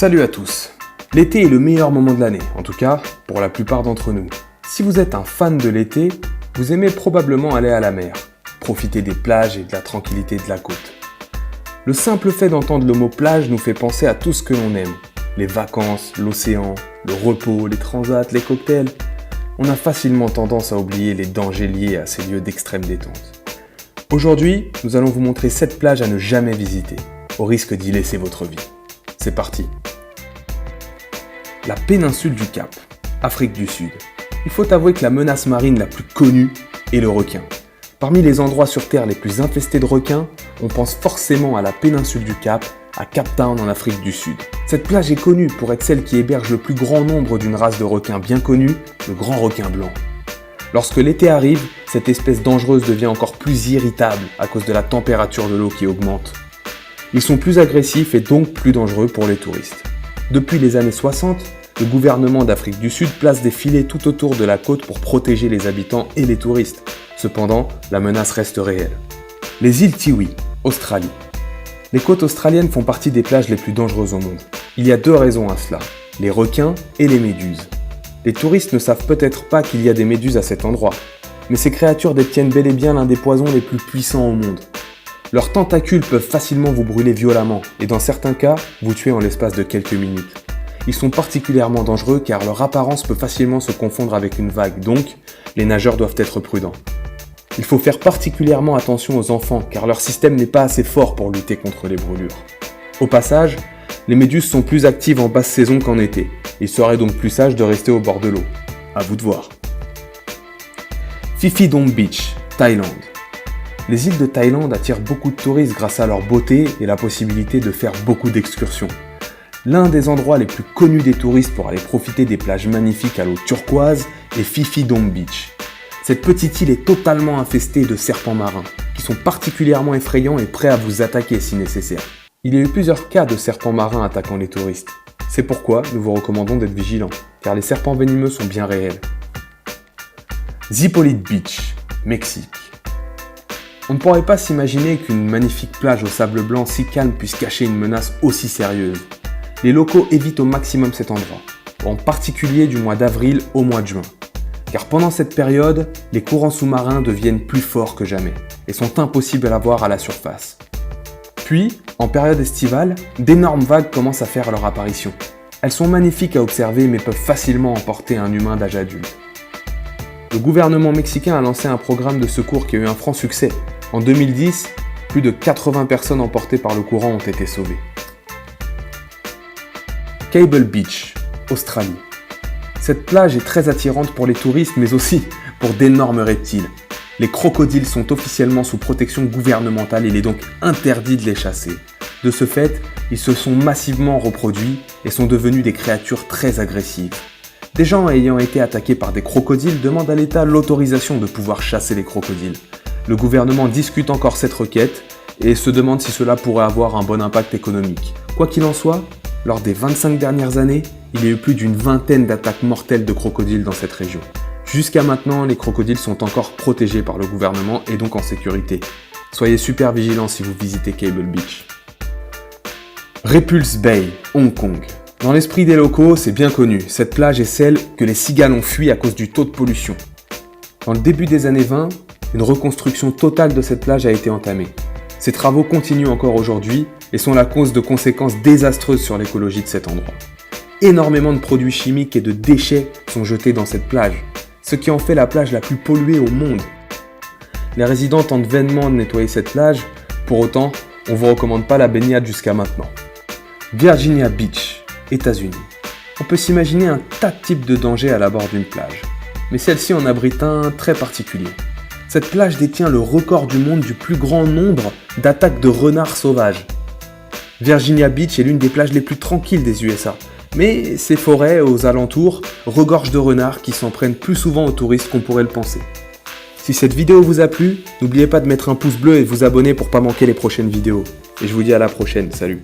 Salut à tous. L'été est le meilleur moment de l'année, en tout cas pour la plupart d'entre nous. Si vous êtes un fan de l'été, vous aimez probablement aller à la mer, profiter des plages et de la tranquillité de la côte. Le simple fait d'entendre le mot plage nous fait penser à tout ce que l'on aime. Les vacances, l'océan, le repos, les transats, les cocktails. On a facilement tendance à oublier les dangers liés à ces lieux d'extrême détente. Aujourd'hui, nous allons vous montrer 7 plages à ne jamais visiter, au risque d'y laisser votre vie. C'est parti. La péninsule du Cap, Afrique du Sud. Il faut avouer que la menace marine la plus connue est le requin. Parmi les endroits sur Terre les plus infestés de requins, on pense forcément à la péninsule du Cap, à Cape Town en Afrique du Sud. Cette plage est connue pour être celle qui héberge le plus grand nombre d'une race de requins bien connue, le grand requin blanc. Lorsque l'été arrive, cette espèce dangereuse devient encore plus irritable à cause de la température de l'eau qui augmente. Ils sont plus agressifs et donc plus dangereux pour les touristes. Depuis les années 60, le gouvernement d'Afrique du Sud place des filets tout autour de la côte pour protéger les habitants et les touristes. Cependant, la menace reste réelle. Les îles Tiwi, Australie. Les côtes australiennes font partie des plages les plus dangereuses au monde. Il y a 2 raisons à cela, les requins et les méduses. Les touristes ne savent peut-être pas qu'il y a des méduses à cet endroit, mais ces créatures détiennent bel et bien l'un des poisons les plus puissants au monde. Leurs tentacules peuvent facilement vous brûler violemment et dans certains cas, vous tuer en l'espace de quelques minutes. Ils sont particulièrement dangereux car leur apparence peut facilement se confondre avec une vague, donc les nageurs doivent être prudents. Il faut faire particulièrement attention aux enfants car leur système n'est pas assez fort pour lutter contre les brûlures. Au passage, les méduses sont plus actives en basse saison qu'en été. Il serait donc plus sage de rester au bord de l'eau. À vous de voir. Phi Phi Don Beach, Thaïlande. Les îles de Thaïlande attirent beaucoup de touristes grâce à leur beauté et la possibilité de faire beaucoup d'excursions. L'un des endroits les plus connus des touristes pour aller profiter des plages magnifiques à l'eau turquoise est Phi Phi Don Beach. Cette petite île est totalement infestée de serpents marins, qui sont particulièrement effrayants et prêts à vous attaquer si nécessaire. Il y a eu plusieurs cas de serpents marins attaquant les touristes. C'est pourquoi nous vous recommandons d'être vigilants, car les serpents venimeux sont bien réels. Zipolite Beach, Mexique. On ne pourrait pas s'imaginer qu'une magnifique plage au sable blanc si calme puisse cacher une menace aussi sérieuse. Les locaux évitent au maximum cet endroit, en particulier du mois d'avril au mois de juin. Car pendant cette période, les courants sous-marins deviennent plus forts que jamais et sont impossibles à voir à la surface. Puis, en période estivale, d'énormes vagues commencent à faire leur apparition. Elles sont magnifiques à observer mais peuvent facilement emporter un humain d'âge adulte. Le gouvernement mexicain a lancé un programme de secours qui a eu un franc succès. En 2010, plus de 80 personnes emportées par le courant ont été sauvées. Cable Beach, Australie. Cette plage est très attirante pour les touristes mais aussi pour d'énormes reptiles. Les crocodiles sont officiellement sous protection gouvernementale et il est donc interdit de les chasser. De ce fait, ils se sont massivement reproduits et sont devenus des créatures très agressives. Des gens ayant été attaqués par des crocodiles demandent à l'État l'autorisation de pouvoir chasser les crocodiles. Le gouvernement discute encore cette requête et se demande si cela pourrait avoir un bon impact économique. Quoi qu'il en soit, lors des 25 dernières années, il y a eu plus d'une vingtaine d'attaques mortelles de crocodiles dans cette région. Jusqu'à maintenant, les crocodiles sont encore protégés par le gouvernement et donc en sécurité. Soyez super vigilants si vous visitez Cable Beach. Repulse Bay, Hong Kong. Dans l'esprit des locaux, c'est bien connu, cette plage est celle que les cigales ont fui à cause du taux de pollution. Dans le début des années 20, une reconstruction totale de cette plage a été entamée. Ces travaux continuent encore aujourd'hui et sont la cause de conséquences désastreuses sur l'écologie de cet endroit. Énormément de produits chimiques et de déchets sont jetés dans cette plage, ce qui en fait la plage la plus polluée au monde. Les résidents tentent vainement de nettoyer cette plage, pour autant, on ne vous recommande pas la baignade jusqu'à maintenant. Virginia Beach, États-Unis. On peut s'imaginer un tas de types de dangers à l'abord d'une plage, mais celle-ci en abrite un très particulier. Cette plage détient le record du monde du plus grand nombre d'attaques de renards sauvages. Virginia Beach est l'une des plages les plus tranquilles des USA, mais ces forêts aux alentours regorgent de renards qui s'en prennent plus souvent aux touristes qu'on pourrait le penser. Si cette vidéo vous a plu, n'oubliez pas de mettre un pouce bleu et de vous abonner pour pas manquer les prochaines vidéos. Et je vous dis à la prochaine, salut.